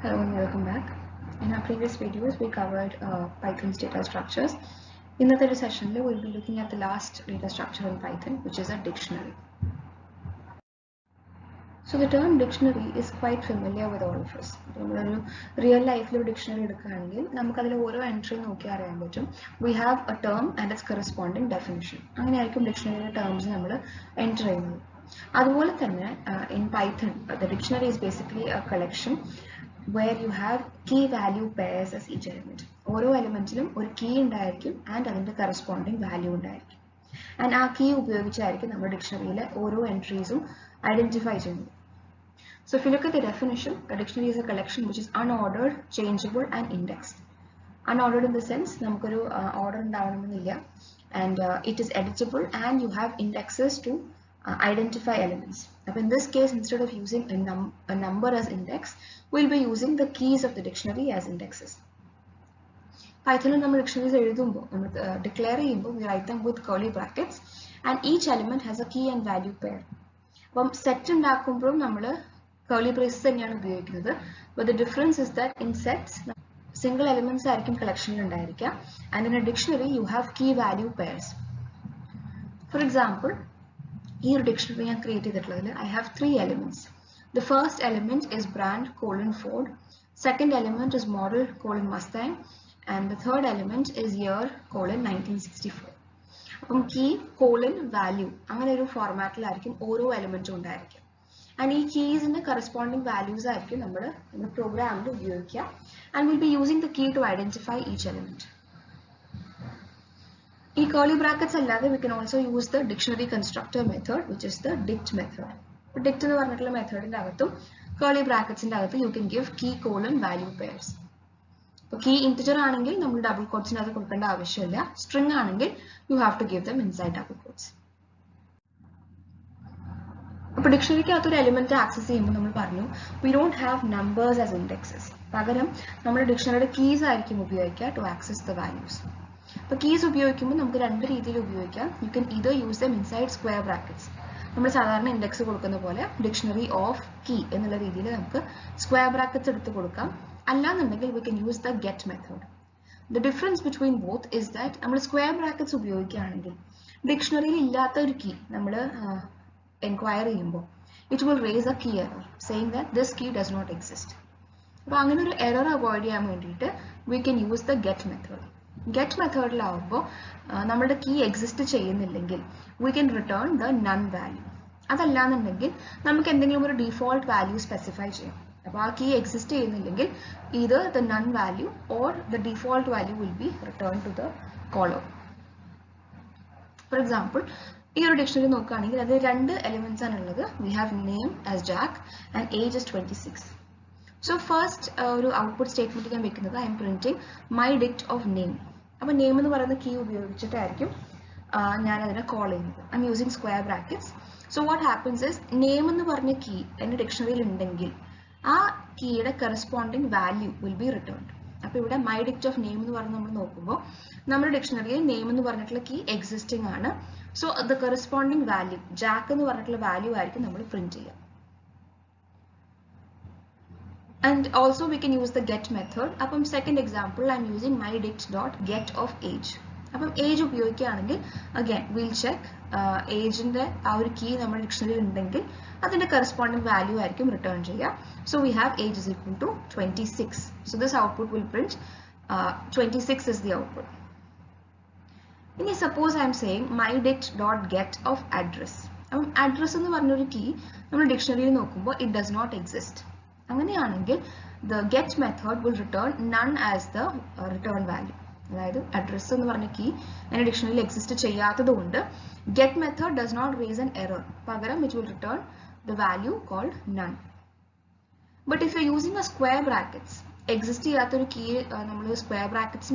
Hello and welcome back. In our previous videos, we covered Python's data structures. In the session, we will be looking at the last data structure in Python, which is a dictionary. So the term dictionary is quite familiar with all of us. Real life dictionary entry we have a term and its corresponding definition. Dictionary terms enter. In Python, the dictionary is basically a collection where you have key value pairs as each element. Oro elementilum or key and the corresponding value and our key ഉപയോഗിച്ചായിരിക്കും നമ്മുടെ ഡിക്ഷണറിയിലെ ഓരോ എൻട്രീസും identify ചെയ്യുന്നത്. So if you look at the definition, a dictionary is a collection which is unordered, changeable and indexed. Unordered in the sense നമുക്കൊരു order ഉണ്ടാവണമെന്നില്ല and it is editable and you have indexes to identify elements. Now in this case, instead of using a number as index, we'll be using the keys of the dictionary as indexes. Python നമ്മൾ dictionaries എഴുതുമ്പോൾ declare ചെയ്യുമ്പോൾ we write them with curly brackets and each element has a key and value pair. അപ്പം set ഉണ്ടാക്കുമ്പോഴും നമ്മൾ curly braces തന്നെയാണ് ഉപയോഗിക്കുന്നത്. But the difference is that in sets single elements ആയിരിക്കും collectionൽ ഉണ്ടായിരിക്കുക and in a dictionary you have key value pairs. For example, here dictionary I created I have 3 elements. The first element is brand Ford, second element is model Mustang, and the third element is year 1964. Key value അങ്ങനെ ഒരു ഫോർമാറ്റിലായിരിക്കും ഓരോ എലിമെന്റും ഉണ്ടായിരിക്കുക and ഈ keysന്റെ corresponding values ആയിരിക്കും നമ്മൾ നമ്മുടെ പ്രോഗ്രാമിൽ ഉപയോഗിക്കുക and we'll be using the key to identify each element. In curly brackets we can also use the dictionary constructor method, which is the dict method. Dict is a method in curly brackets you can give key value pairs. So key integer we double quotes string you have to give them inside double quotes. Now, dictionary element access we don't have numbers as indexes. We dictionary keys to access the values. So keys you can either use them inside square brackets. We index dictionary of key square brackets we can use the get method. The difference between both is that we square brackets dictionary key inquire it will raise a key error saying that this key does not exist. So error avoid we can use the get method. Get method the key exists we can return the none value. We default value specify key exists either the none value or the default value will be returned to the caller. For example, here dictionary there are 2 elements we have name as Jack and age as 26. So first output statement I am printing my dict of name. Now name is the key call. I'm using square brackets. So what happens is name is the key in the dictionary that key corresponding value will be returned. Now my dict of name is the dictionary name is the key existing. So the corresponding value Jack is the value we print. And also we can use the get method. Second example, I am using mydict.get of age. Age again we'll check age in the key in the dictionary the corresponding value return. So we have age is equal to 26. So this output will print 26 is the output. Suppose I am saying mydict.get of address. Address is the key in the dictionary it does not exist. The get method will return none as the return value. Address key in a dictionary exists get method does not raise an error which will return the value called none. But if you are using a square brackets exist key square brackets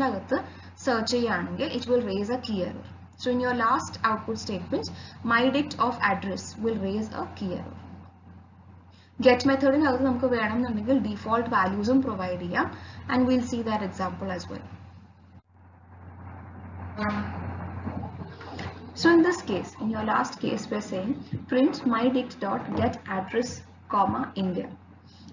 search it will raise a key error. So in your last output statement mydict of address will raise a key error. Get method in default values provide and we'll see that example as well. So in this case, in your last case, we're saying print mydict.getAddress, India.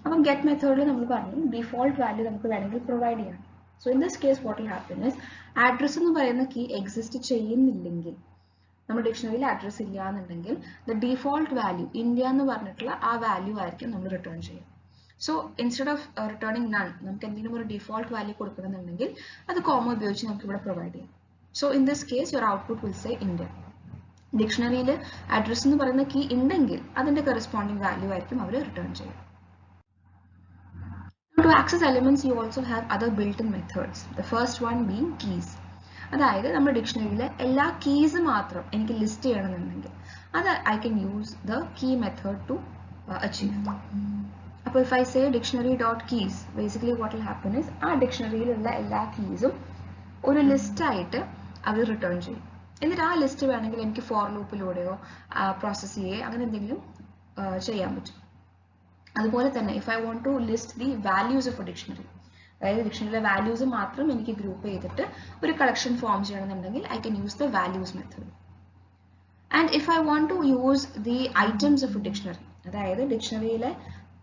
അപ്പം get മെത്തേഡിൽ നമ്മൾ പറഞ്ഞു default value നമുക്ക് വേണമെങ്കിൽ provide ചെയ്യാം. So in this case what will happen is address എന്ന് പറയുന്ന key exist ചെയ്യുന്നില്ലെങ്കിൽ, നമ്മുടെ ഡിക്ഷണറിയിൽ അഡ്രസ് ഇല്ല എന്നുണ്ടെങ്കിൽ ദ ഡിഫോൾട്ട് വാല്യൂ ഇന്ത്യ എന്ന് പറഞ്ഞിട്ടുള്ള ആ വാല്യൂ ആയിരിക്കും നമ്മൾ റിട്ടേൺ ചെയ്യുക. So instead of returning none, നമുക്ക് എന്തെങ്കിലും ഒരു ഡിഫോൾട്ട് വാല്യൂ കൊടുക്കണമെന്നുണ്ടെങ്കിൽ അത് കോമ ഉപയോഗിച്ച് നമുക്ക് ഇവിടെ പ്രൊവൈഡ് ചെയ്യാം. So in this case your output will say India. ഡിക്ഷണറിയിൽ അഡ്രസ് എന്ന് പറയുന്ന കീ ഉണ്ടെങ്കിൽ അതിന്റെ കറസ്പോണ്ടിങ് വാല്യൂ ആയിരിക്കും അവർ റിട്ടേൺ ചെയ്യുക. To access elements you also have other built-in methods. The first one being keys. അതായത് നമ്മുടെ ഡിക്ഷണറിയിലെ എല്ലാ കീസ് മാത്രം എനിക്ക് ലിസ്റ്റ് ചെയ്യണമെന്നുണ്ടെങ്കിൽ അത് I can use the key method to achieve. അപ്പോൾ if I say dictionary dot keys, basically what will happen is ആ ഡിക്ഷണറിയിലുള്ള എല്ലാ കീസും ഒരു ലിസ്റ്റായിട്ട് അവർ റിട്ടേൺ ചെയ്യും. എന്നിട്ട് ആ ലിസ്റ്റ് വേണമെങ്കിൽ എനിക്ക് ഫോർ ലൂപ്പിലൂടെയോ പ്രോസസ് ചെയ്യുകയോ അങ്ങനെ എന്തെങ്കിലും ചെയ്യാൻ പറ്റും. അതുപോലെ തന്നെ if I want to list the values of a dictionary, അതായത് ഡിക്ഷണറിയിലെ വാല്യൂസ് മാത്രം എനിക്ക് ഗ്രൂപ്പ് ചെയ്തിട്ട് ഒരു കളക്ഷൻ ഫോം ചെയ്യണമെന്നുണ്ടെങ്കിൽ I can use the values method. And if I want to use the items of a dictionary, അതായത് ഡിക്ഷണറിയിലെ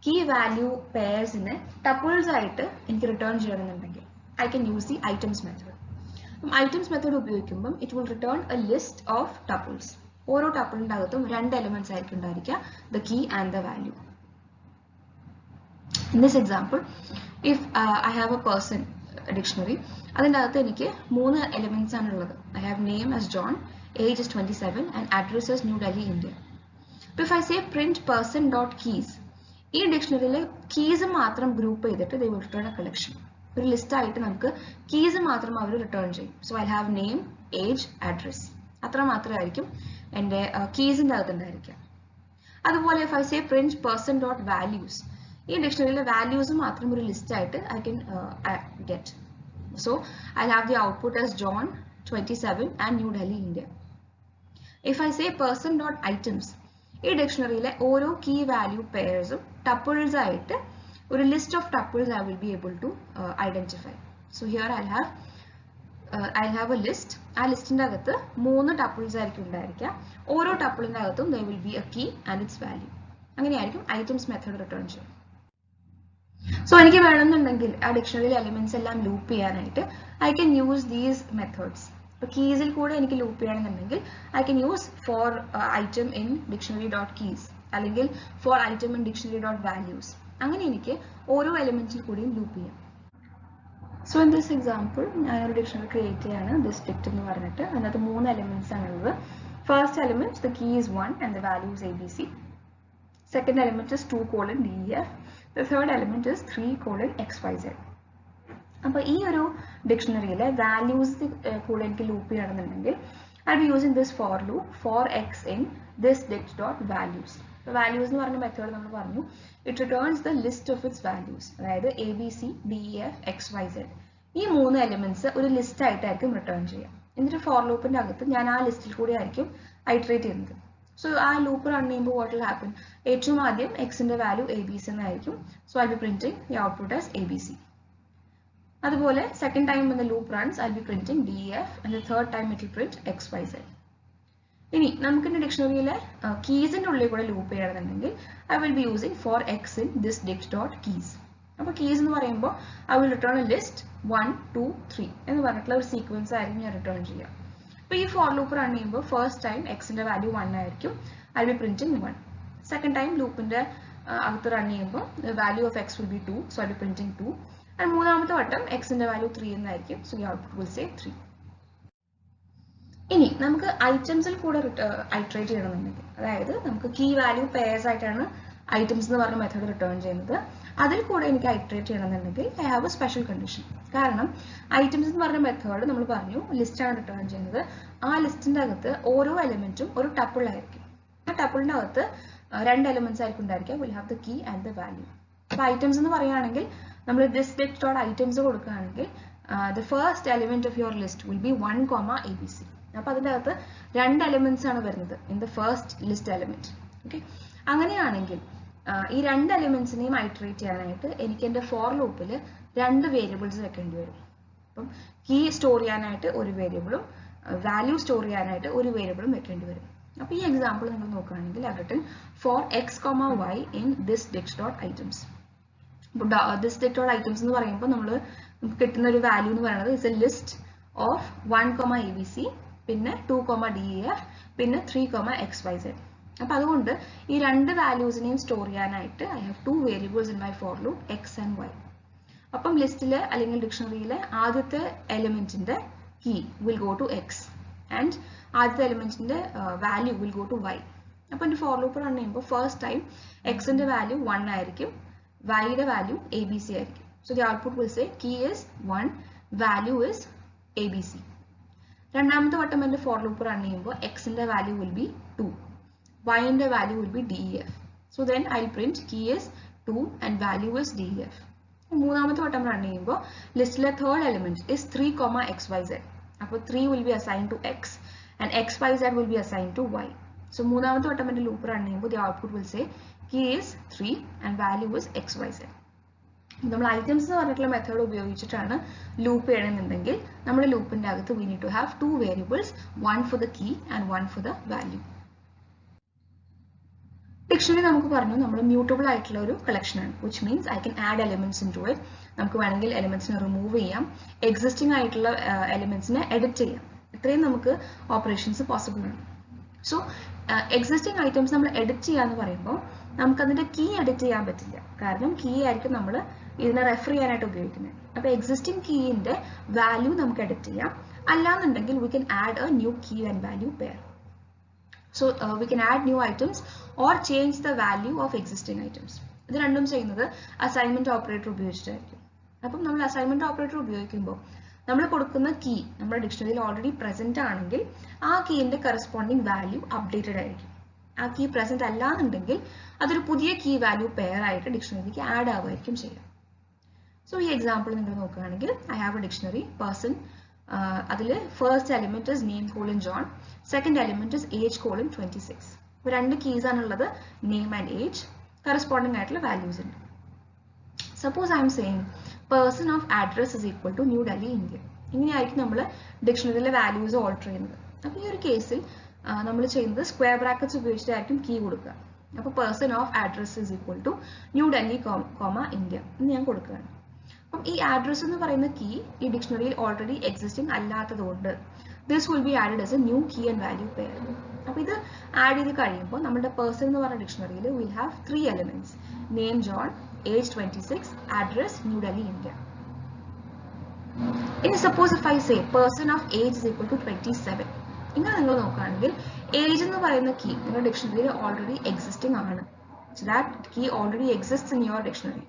key value പെയർസിനെ ടപ്പിൾസ് ആയിട്ട് എനിക്ക് റിട്ടേൺ ചെയ്യണമെന്നുണ്ടെങ്കിൽ I can use the items method. Items method ഉപയോഗിക്കുമ്പം it will return a list of tuples. ഓരോ ടപ്പിളിൻ്റെ അകത്തും രണ്ട് എലിമെന്റ്സ് ആയിരിക്കും ഉണ്ടായിരിക്കുക, the key and the value. In this example, if I have a person dictionary, അതിൻ്റെ അകത്ത് എനിക്ക് 3 elements ആണുള്ളത്. I have name as John, age is 27 and address is New Delhi, India. But if I say print person dot keys, ഈ ഡിക്ഷണറിയിലെ keys മാത്രം group ചെയ്തിട്ട് they will return a collection. ഒരു list ആയിട്ട് നമുക്ക് കീസ് മാത്രം അവർ return ചെയ്യും. So I have name, age, address, അത്ര മാത്രമായിരിക്കും എൻ്റെ കീസിൻ്റെ അകത്ത് ഉണ്ടായിരിക്കുക. അതുപോലെ if I say print person dot values, ഈ ഡിക്ഷണറിയിലെ വാല്യൂസ് മാത്രം ഒരു ലിസ്റ്റ് ആയിട്ട് I can get. So I have the output as John 27 and New Delhi, India. If I say person dot items, ഈ ഡിക്ഷണറിയിലെ ഓരോ കീ വാല്യൂ പെയർസും ടപ്പിൾസ് ആയിട്ട് ഒരു list of tuples I will be able to identify. So here I have a list. ആ ലിസ്റ്റിൻ്റെ അകത്ത് 3 tuples ആയിരിക്കും ഉണ്ടായിരിക്കുക. ഓരോ ടപ്പിളിൻ്റെ അകത്തും there will be a key and its value. അങ്ങനെയായിരിക്കും ഐറ്റംസ് മെത്തേഡ് റിട്ടേൺ ചെയ്യുക. സോ എനിക്ക് വേണമെന്നുണ്ടെങ്കിൽ ആ ഡിക്ഷണറിയിലെ എലിമെന്റ്സ് എല്ലാം ലൂപ്പ് ചെയ്യാനായിട്ട് I can use these methods. ഇപ്പോൾ കീസിൽ കൂടെ എനിക്ക് ലൂപ്പ് ചെയ്യണമെന്നുണ്ടെങ്കിൽ I can use for item in dictionary dot keys അല്ലെങ്കിൽ for item in dictionary dot values. അങ്ങനെ എനിക്ക് ഓരോ എലിമെന്റ്സിൽ കൂടിയും ലൂപ്പ് ചെയ്യാം. സോ ഇൻ ദിസ് എക്സാമ്പിൾ ഞാനൊരു ഡിക്ഷണറി ക്രിയേറ്റ് ചെയ്യാണ്, ഡിസ്ട്രിക്റ്റ് എന്ന് പറഞ്ഞിട്ട്. അതിനകത്ത് 3 എലിമെന്റ്സ് ആണുള്ളത്. First element the key is 1 and the value is ABC. Second element is 2:DEF. The third element is 3:XYZ. അപ്പോൾ ഈ ഒരു ഡിക്ഷണറിയിലെ വാല്യൂസ് കൂടെ എനിക്ക് ലൂപ്പ് ചെയ്യണമെന്നുണ്ടെങ്കിൽ I B using this for loop for X in this dict dot values. Values എന്ന് പറഞ്ഞ method നമ്മൾ പറഞ്ഞു, it returns the list of its values. അതായത് ABC, DEF, XYZ ഈ 3 എലിമെന്റ്സ് ഒരു ലിസ്റ്റ് ആയിട്ടായിരിക്കും റിട്ടേൺ ചെയ്യുക. എന്നിട്ട് ഫോർ ലൂപ്പിന്റെ അകത്ത് ഞാൻ ആ ലിസ്റ്റിൽ കൂടി ആയിരിക്കും ഐട്രേറ്റ് ചെയ്യുന്നത്. സോ ആ ലൂപ്പ് റൺ ചെയ്യുമ്പോൾ വാട്ട് വിൽ ഹാപ്പൻ, ഏറ്റവും ആദ്യം എക്സിന്റെ വാല്യൂ ABC എന്നായിരിക്കും. So I B printing the output as ABC. അതുപോലെ second time when the loop runs I'll be printing DEF and the third time it will print XYZ. ഇനി നമുക്ക് ഇന്റെ ഡിക്ഷണറിയിലെ കീസിന്റെ ഉള്ളിൽ കൂടെ ലൂപ്പ് ചെയ്യണമെന്നുണ്ടെങ്കിൽ I will be using for x in this dict dot keys. അപ്പോൾ keys എന്ന് പറയുമ്പോൾ I will return a list 1 2 3 എന്ന് പറഞ്ഞിട്ടുള്ള ഒരു സീക്വൻസ് ആയിരിക്കും ഞാൻ റിട്ടേൺ ചെയ്യുക. അപ്പോൾ ഈ ഫോർ ലൂപ്പ് റൺ ചെയ്യുമ്പോൾ ഫസ്റ്റ് ടൈം എക്സിന്റെ വാല്യൂ 1 ആയിരിക്കും, I B printing 1. Second time ലൂപ്പിന്റെ അകത്ത് റൺ ചെയ്യുമ്പോൾ value of X will be 2, so I B printing 2. And മൂന്നാമത്തെ വട്ടം എക്സിന്റെ വാല്യൂ 3 എന്നായിരിക്കും, സോ ഈ ഔട്ട്പുട്ട് വിൽ സേ 3. ഇനി നമുക്ക് ഐറ്റംസിൽ കൂടെ ഐട്രേറ്റ് ചെയ്യണമെന്നുണ്ടെങ്കിൽ, അതായത് നമുക്ക് കീ വാല്യൂ പെയർസ് ആയിട്ടാണ് ഐറ്റംസ് എന്ന് പറഞ്ഞ മെത്തേഡ് റിട്ടേൺ ചെയ്യുന്നത്, അതിൽ കൂടെ എനിക്ക് ഐട്രേറ്റ് ചെയ്യണമെന്നുണ്ടെങ്കിൽ I have A special condition. കാരണം ഐറ്റംസ് എന്ന് പറഞ്ഞ മെത്തേഡ് നമ്മൾ പറഞ്ഞു ലിസ്റ്റാണ് റിട്ടേൺ ചെയ്യുന്നത്. ആ ലിസ്റ്റിന്റെ അകത്ത് ഓരോ എലിമെന്റും ഒരു ടപ്പിൾ ആയിരിക്കും. ആ ടപ്പിളിന്റെ അകത്ത് 2 എലിമെന്റ്സ് ആയിരിക്കും ഉണ്ടായിരിക്കുക, will have the key and the value. അപ്പോൾ ഐറ്റംസ് എന്ന് പറയുകയാണെങ്കിൽ നമ്മൾ ദിസ് dict dot items കൊടുക്കുകയാണെങ്കിൽ the first element of your list will be 1, ABC. അപ്പോൾ അതിൻ്റെ അകത്ത് 2 എലിമെന്റ്സ് ആണ് വരുന്നത് in the first list element. Okay, അങ്ങനെയാണെങ്കിൽ ഈ 2 എലിമെന്റ്സിനെയും ഐട്രേറ്റ് ചെയ്യാനായിട്ട് എനിക്ക് എൻ്റെ ഫോർ ലൂപ്പിൽ 2 വേരിയബിൾസ് വെക്കേണ്ടി വരും. അപ്പം കീ സ്റ്റോർ ചെയ്യാനായിട്ട് ഒരു വേരിയബിളും വാല്യൂ സ്റ്റോർ ചെയ്യാനായിട്ട് ഒരു വേരിയബിളും വെക്കേണ്ടി വരും. അപ്പോൾ ഈ എക്സാമ്പിൾ നിങ്ങൾ നോക്കുകയാണെങ്കിൽ I've written for x, y in this dict dot items. This dictated items എന്ന് പറയുമ്പോൾ നമ്മൾ കിട്ടുന്ന ഒരു വാല്യൂ എന്ന് പറയുന്നത് is A list of 1, ABC, പിന്നെ 2, DEF, പിന്നെ 3, XYZ. അപ്പോൾ അതുകൊണ്ട് ഈ രണ്ട് വാല്യൂസിനെയും സ്റ്റോർ ചെയ്യാനായിട്ട് I have 2 variables in my for loop X and Y. അപ്പം ലിസ്റ്റിലെ അല്ലെങ്കിൽ ഡിക്ഷണറിയിലെ ആദ്യത്തെ എലിമെന്റിന്റെ key will go to X and ആദ്യത്തെ എലിമെന്റിന്റെ value will go to Y. അപ്പോൾ എൻ്റെ ഫോർ ലൂപ്പ് റൺ ചെയ്യുമ്പോൾ ഫസ്റ്റ് ടൈം എക്സിന്റെ വാല്യൂ 1 ആയിരിക്കും, വൈയുടെ വാല്യൂ ABC ആയിരിക്കും. So the output will say key is 1, value is ABC. രണ്ടാമത്തെ വട്ടം എൻ്റെ ഫോർ ലൂപ്പ് റൺ ചെയ്യുമ്പോൾ എക്സിന്റെ വാല്യൂ വിൽ ബി 2, വൈന്റെ value will be DEF. So then I print key is 2 and value is DEF. മൂന്നാമത്തെ വട്ടം run ചെയ്യുമ്പോൾ ലിസ്റ്റിലെ തേർഡ് എലിമെന്റ് ഇസ് 3, XYZ. അപ്പോൾ 3 will be assign to X and XYZ will be assign to Y. So മൂന്നാമത്തെ വട്ടം എൻ്റെ loop run ചെയ്യുമ്പോൾ the output will say key is 3 and value is XYZ. നമ്മൾ ഐറ്റംസ് എന്ന് പറഞ്ഞിട്ടുള്ള മെത്തേഡ് ഉപയോഗിച്ചിട്ടാണ് ലൂപ്പ് ചെയ്യണമെന്നുണ്ടെങ്കിൽ നമ്മുടെ ലൂപ്പിന്റെ അകത്ത് we need to have 2 variables, 1 for the key and 1 for the value. Dictionary നമുക്ക് പറഞ്ഞു നമ്മൾ മ്യൂട്ടബിൾ ആയിട്ടുള്ള ഒരു കളക്ഷൻ ആണ്, which means I can add elements into it. നമുക്ക് വേണമെങ്കിൽ എലിമെന്റ്സിനെ റിമൂവ് ചെയ്യാം, എക്സിസ്റ്റിംഗ് ആയിട്ടുള്ള എലിമെന്റ്സിനെ എഡിറ്റ് ചെയ്യാം. ഇത്രയും നമുക്ക് ഓപ്പറേഷൻസ് പോസിബിൾ ആണ്. സോ എക്സിസ്റ്റിംഗ് ഐറ്റംസ് നമ്മൾ എഡിറ്റ് ചെയ്യാന്ന് പറയുമ്പോൾ നമുക്ക് അതിന്റെ കീ എഡിറ്റ് ചെയ്യാൻ പറ്റില്ല, കാരണം കീ ആയിരിക്കും നമ്മൾ ഇതിനെ റെഫർ ചെയ്യാനായിട്ട് ഉപയോഗിക്കുന്നത്. അപ്പോൾ എക്സിസ്റ്റിംഗ് കീയിന്റെ വാല്യൂ നമുക്ക് എഡിറ്റ് ചെയ്യാം, അല്ലാന്നുണ്ടെങ്കിൽ we can add a new key and value pair. So we can add new items or change the value of existing items. ഇത് രണ്ടും ചെയ്യുന്നത് അസൈൻമെന്റ് ഓപ്പറേറ്റർ ഉപയോഗിച്ചിട്ടായിരിക്കും. അപ്പം നമ്മൾ അസൈൻമെന്റ് ഓപ്പറേറ്റർ ഉപയോഗിക്കുമ്പോൾ നമ്മൾ കൊടുക്കുന്ന കീ നമ്മുടെ ഡിക്ഷണറിയിൽ ഓൾറെഡി പ്രസന്റ് ആണെങ്കിൽ ആ കീയിന്റെ കറസ്പോണ്ടിങ് വാല്യൂ അപ്ഡേറ്റഡ് ആയിരിക്കും. ആ കീ പ്രസന്റ് അല്ലാന്നുണ്ടെങ്കിൽ അതൊരു പുതിയ കീ വാല്യൂ പെയർ ആയിട്ട് ഡിക്ഷണറിയിലേക്ക് ആഡ് ആവുമായിരിക്കും ചെയ്യുക. സോ ഈ എക്സാമ്പിൾ നിങ്ങൾ നോക്കുകയാണെങ്കിൽ I have a dictionary person, അതിൽ first element is name colon John, second element is age colon 26. ഇപ്പോൾ രണ്ട് കീസ് ആണുള്ളത്, നെയിം ആൻഡ് ഏജ്, കറസ്പോണ്ടിങ് ആയിട്ടുള്ള വാല്യൂസ് ഉണ്ട്. Suppose I am saying person of address is equal to new Delhi, India. ഇങ്ങനെയായിരിക്കും നമ്മൾ ഡിക്ഷണറിയിലെ values alter ചെയ്യുന്നത്. അപ്പോൾ ഈ ഒരു കേസിൽ നമ്മൾ ചെയ്യുന്നത് സ്ക്വയർ ബ്രാക്കറ്റ്സ് ഉപയോഗിച്ചിട്ടായിരിക്കും കീ കൊടുക്കുക. അപ്പോൾ person of address is equal to new Delhi, India എന്ന് ഞാൻ കൊടുക്കുകയാണ്. അപ്പം ഈ അഡ്രസ് എന്ന് പറയുന്ന കീ ഈ ഡിക്ഷണറിയിൽ ഓൾറെഡി എക്സിസ്റ്റിംഗ് അല്ലാത്തതുകൊണ്ട് this will be added as a new key and value pair. അപ്പോൾ ഇത് ആഡ് ചെയ്ത് കഴിയുമ്പോൾ നമ്മുടെ പേഴ്സൺ എന്ന് പറഞ്ഞ ഡിക്ഷണറിയിൽ will have 3 elements, name John, age 26, address New Delhi, India. ഇനി suppose if I say person of age is equal to 27, ഇങ്ങനെ നിങ്ങൾ നോക്കുകയാണെങ്കിൽ ഏജ് എന്ന് പറയുന്ന കീ നിങ്ങളുടെ ഡിക്ഷണറിയിൽ ഓൾറെഡി എക്സിസ്റ്റിംഗ് ആണ്. So that key already exists in your dictionary.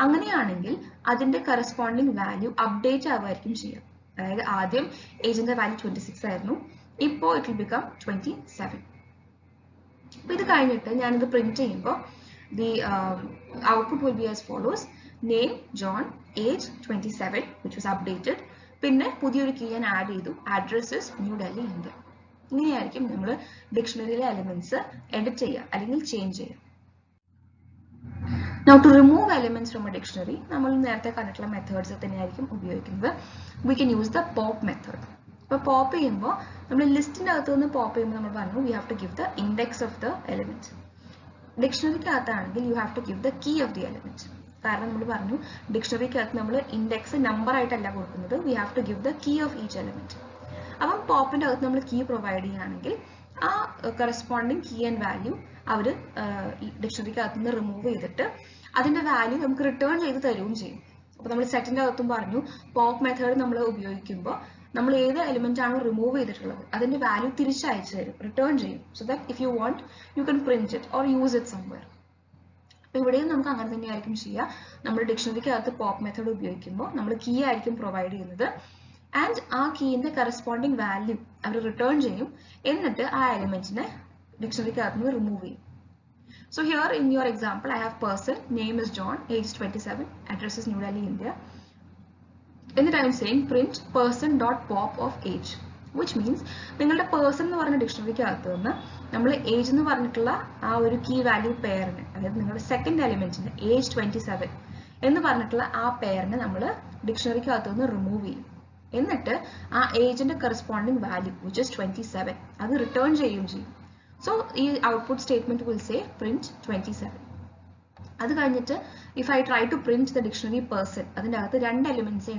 അങ്ങനെയാണെങ്കിൽ അതിന്റെ കറസ്പോണ്ടിങ് വാല്യൂ അപ്ഡേറ്റ് ആവുമായിരിക്കും ചെയ്യുക. അതായത് ആദ്യം ഏജിന്റെ വാല്യൂ 26 ആയിരുന്നു, ഇപ്പോൾ ഇറ്റ് വിൽ ബിക്കം 27. അപ്പോൾ ഇത് കഴിഞ്ഞിട്ട് ഞാനിത് പ്രിന്റ് ചെയ്യുമ്പോൾ the output will be as follows: name John, age 27 which was updated, പിന്നെ പുതിയൊരു കീ ഞാൻ ആഡ് ചെയ്തു, address is New Delhi, India. ഇങ്ങനെയായിരിക്കും നമ്മൾ ഡിക്ഷണറിയിലെ എലിമെന്റ്സ് എഡിറ്റ് ചെയ്യുക അല്ലെങ്കിൽ ചേഞ്ച് ചെയ്യുക. Now to remove elements from a dictionary, നമ്മൾ നേരത്തെ കണ്ടിട്ടുള്ള മെത്തേഡ്സ് തന്നെയായിരിക്കും ഉപയോഗിക്കുന്നത്. We can use the pop method. ഇപ്പോൾ പോപ്പ് ചെയ്യുമ്പോൾ നമ്മൾ ലിസ്റ്റിൻ്റെ അകത്ത് നിന്ന് പോപ്പ് ചെയ്യുമ്പോൾ നമ്മൾ പറഞ്ഞു we have to give the index of the element. ഡിക്ഷണറിക്കകത്താണെങ്കിൽ you have to give the key of the element. കാരണം നമ്മൾ പറഞ്ഞു ഡിക്ഷണറിക്കകത്ത് നമ്മൾ ഇൻഡെക്സ് നമ്പർ ആയിട്ടല്ല കൊടുക്കുന്നത്, we have to give the key of each element. അപ്പം പോപ്പിൻ്റെ അകത്ത് നമ്മൾ കീ പ്രൊവൈഡ് ചെയ്യുകയാണെങ്കിൽ ആ കറസ്പോണ്ടിങ് കീ ആൻഡ് വാല്യൂ അവർ ഡിക്ഷണറിക്കകത്ത് നിന്ന് റിമൂവ് ചെയ്തിട്ട് അതിന്റെ വാല്യൂ നമുക്ക് റിട്ടേൺ ചെയ്ത് തരുകയും ചെയ്യും. അപ്പോൾ നമ്മൾ സെറ്റിന്റെ അകത്തും പറഞ്ഞു പോപ്പ് മെത്തേഡ് നമ്മൾ ഉപയോഗിക്കുമ്പോൾ നമ്മൾ ഏത് എലിമെന്റ് ആണോ റിമൂവ് ചെയ്തിട്ടുള്ളത് അതിന്റെ വാല്യൂ തിരിച്ചയച്ചു തരും, റിട്ടേൺ ചെയ്യും. So that if you want you can print it or use it somewhere. അപ്പോൾ ഇവിടെയും നമുക്ക് അങ്ങനെ തന്നെയായിരിക്കും ചെയ്യുക. നമ്മൾ ഡിക്ഷണറിക്കകത്ത് പോപ്പ് മെത്തേഡ് ഉപയോഗിക്കുമ്പോൾ നമ്മൾ കീ ആയിരിക്കും പ്രൊവൈഡ് ചെയ്യുന്നത് ആൻഡ് ആ കീയിന്റെ കറസ്പോണ്ടിങ് വാല്യൂ അവർ റിട്ടേൺ ചെയ്യും, എന്നിട്ട് ആ എലിമെന്റിനെ ഡിക്ഷണറിക്കകത്ത് നിന്ന് റിമൂവ് ചെയ്യും. So here in your example, I have person, name is John, age 27, address is New Delhi, India. എന്നിട്ട് I am saying print person dot pop of age, which means നിങ്ങളുടെ person എന്ന് പറഞ്ഞ ഡിക്ഷണറിക്കകത്ത് നിന്ന് നമ്മൾ ഏജ് എന്ന് പറഞ്ഞിട്ടുള്ള ആ ഒരു കീ വാല്യൂ പെയറിന്, അതായത് നിങ്ങളുടെ സെക്കൻഡ് എലിമെന്റിന് ഏജ് 27 എന്ന് പറഞ്ഞിട്ടുള്ള ആ പെയറിനെ നമ്മൾ ഡിക്ഷണറിക്കകത്ത് നിന്ന് റിമൂവ് ചെയ്യും. എന്നിട്ട് ആ ഏജിന്റെ കറസ്പോണ്ടിങ് വാല്യൂ which is 27 അത് റിട്ടേൺ ചെയ്യുകയും ചെയ്യും. So the output statement will say print 27. അത് കഴിഞ്ഞിട്ട് if I try to print the dictionary person, അതിൻ്റെ അകത്ത് 2 എലിമെന്റ്സേ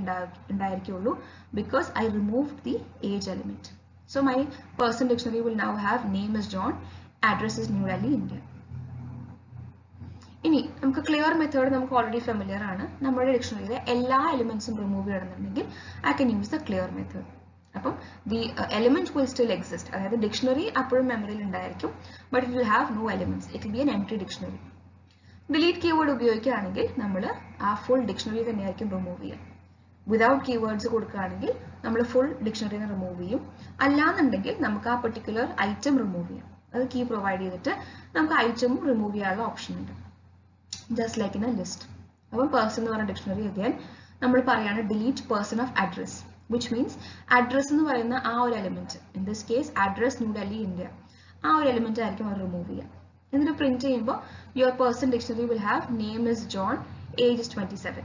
ഉണ്ടായിരിക്കുള്ളൂ, because I remove the age element. So my person dictionary will now have name is John, address is New Delhi, India. ഇനി നമുക്ക് clear method നമുക്ക് already familiar ആണ്. നമ്മുടെ ഡിക്ഷണറിയിലെ എല്ലാ എലിമെന്റ്സും റിമൂവ് ചെയ്യണമെന്നുണ്ടെങ്കിൽ I can use the clear method. അപ്പം the element will still exist, അതായത് ഡിക്ഷണറി അപ്പോഴും മെമ്മറിയിൽ ഉണ്ടായിരിക്കും, but it will have no elements, it will be an empty dictionary. Delete keyword ഉപയോഗിക്കുകയാണെങ്കിൽ നമ്മൾ ആ ഫുൾ ഡിക്ഷണറി തന്നെയായിരിക്കും റിമൂവ് ചെയ്യുക. വിതൗട്ട് കീവേഡ്സ് കൊടുക്കുകയാണെങ്കിൽ നമ്മൾ ഫുൾ ഡിക്ഷണറിനെ റിമൂവ് ചെയ്യും. അല്ലാന്നുണ്ടെങ്കിൽ നമുക്ക് ആ പെർട്ടിക്കുലർ ഐറ്റം റിമൂവ് ചെയ്യാം. അത് കീ പ്രൊവൈഡ് ചെയ്തിട്ട് നമുക്ക് ഐറ്റമും റിമൂവ് ചെയ്യാനുള്ള ഓപ്ഷൻ ഉണ്ട്, just like in A list. അപ്പം പേഴ്സൺ എന്ന് പറയുന്ന ഡിക്ഷണറി അഗൈൻ നമ്മൾ പറയാണ് delete person of address, which means address എന്ന് പറയുന്ന ആ ഒരു element, in this case address New Delhi India, ആ ഒരു എലിമെന്റ് ആയിരിക്കും അവർ റിമൂവ് ചെയ്യുക. എന്നിട്ട് പ്രിന്റ് ചെയ്യുമ്പോൾ your person dictionary will have name is John, age is 27.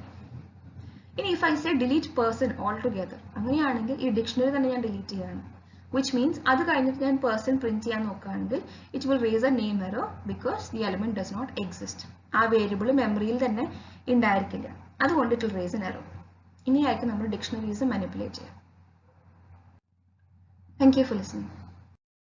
ഇനി if I say delete person all together, അങ്ങനെയാണെങ്കിൽ ഈ ഡിക്ഷണറി തന്നെ ഞാൻ ഡിലീറ്റ് ചെയ്യാണ്, വിച്ച് മീൻസ് അത് കഴിഞ്ഞിട്ട് ഞാൻ പേഴ്സൺ പ്രിന്റ് ചെയ്യാൻ നോക്കുകയാണെങ്കിൽ it will raise a name error because the element does not exist. ആ വേരിയബിൾ മെമ്മറിയിൽ തന്നെ ഉണ്ടായിരിക്കില്ല, അതുകൊണ്ട് it will raise an error. ഇനിയായിരിക്കും നമ്മൾ ഡിക്ഷണറീസ് മാനിപ്പുലേറ്റ് ചെയ്യുക. Thank you for listening.